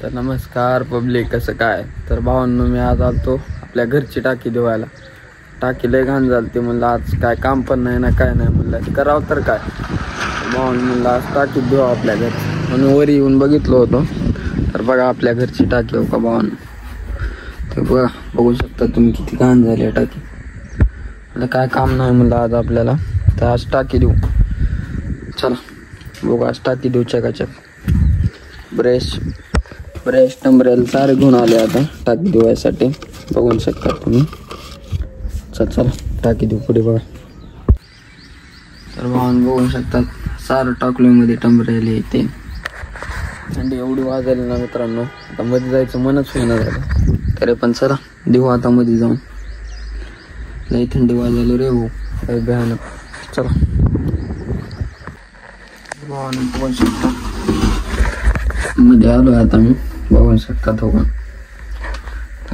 तर नमस्कार पब्लिक, कसं काय? तर भावांनो, मी आज आलतो आपल्या घरची टाकी धुवायला. टाकी लय घाण झालती. म्हणलं आज काय काम पण नाही ना काय नाही, म्हणलं करावं तर काय. भावांनो म्हणलं आज टाकी धुवा आपल्या घरची, म्हणून वर येऊन बघितलो होतो. तर बघा आपल्या घरची टाकी हो का भावांनो. तर बघा, बघू शकता तुम्ही किती घाण झाली आहे टाकी. आता काय काम नाही म्हणलं आज आपल्याला, तर आज टाकी देऊ. चला बघू आज टाकी देऊ चकाचक. ब्रश टंबरेल सारे घेऊन आले आता टाकी धुवायसाठी, बघू शकता तुम्ही. चला टाकी देऊ पुढे बघा. तर भावान बघू शकतात सारं टाकलोय मध्ये टंबरेल येते. थंडी एवढी वाजायला ना मित्रांनो, आता मध्ये जायचं मनच होईना झालं. तरी पण चला देऊ आता मध्ये जाऊन. लई थंडी वाजायला रे हो, काही भयानक. चला भावान बघू शकता मध्ये आलो आता मी, बघू शकता तो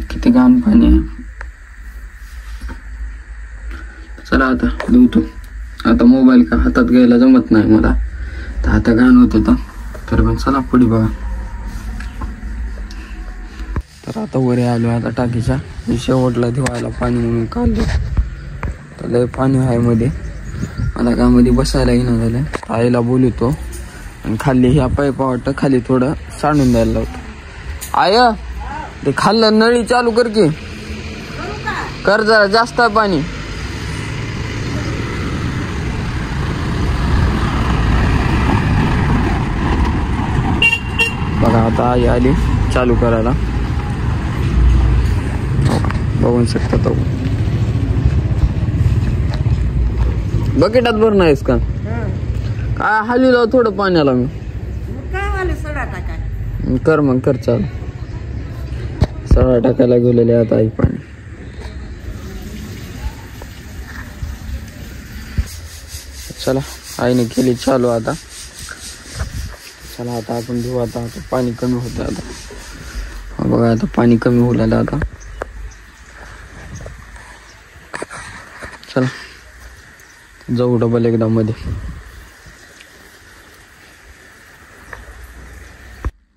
किती घाण पाणी आहे. चला आता धुतो. आता मोबाईल का हातात घ्यायला जमत नाही मला, तर आता घाण होत होता. तर पण चला पुढे बघा. तर आता वर आलो आता टाकीच्या शेवटला धुवायला पाणी म्हणून काढलं. तर लय पाणी आहे मध्ये, मला का मध्ये बसायला येणं झालं. आईला बोलवतो आणि खाली ह्या पाईपा वाटतं खाली थोडं सांडून द्यायला लावतो. आय ते खाल्लं नळी चालू कर की, कर जरा जास्त आहे पाणी. बघा आता आई आली चालू करायला, बघू शकता तो. बकेटात भर नाहीस का काय? हाली लाव थोडं पाण्याला. मी कर मग कर चालू. सडा टाकायला गेलेले आता आई पाणी. चला आईने केली चालू आता. चला आता आपण धुऊ. आता पाणी कमी होत आता बघा. आता पाणी कमी होऊ लागलं आता. चला जाऊ डबल एकदा मध्ये.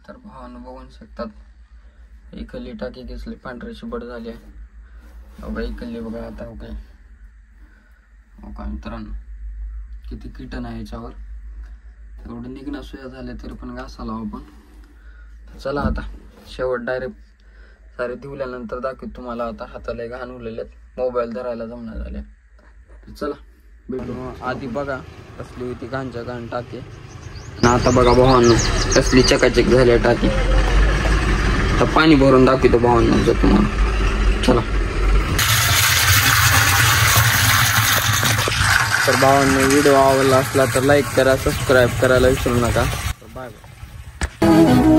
तर भावानं बघू शकतात इकडली टाकी कसली पांढरी शिबड झाली आहे. इकडली बघा आता काय हो का मित्रांनो, किती कीटन आहे याच्यावर. एवढं निघणं सोया झाले तरी पण घासाला आपण. चला आता शेवट डायरेक्ट सारे धुवल्यानंतर दाखवत तुम्हाला. आता हाताला घाण उरलेले, मोबाईल धरायला जमणार झाले. चला भेटू. आधी बघा कसली होती घाणच्या घाण टाकी, आता बघा भावांनो कसली चकाचक झाली टाकी. तर पाणी भरून दाखवतो भावांना जर तुम्हाला. चला तर भावांनो व्हिडिओ आवडला असला तर लाईक करा, सबस्क्राईब करायला विसरू नका. Bye bye.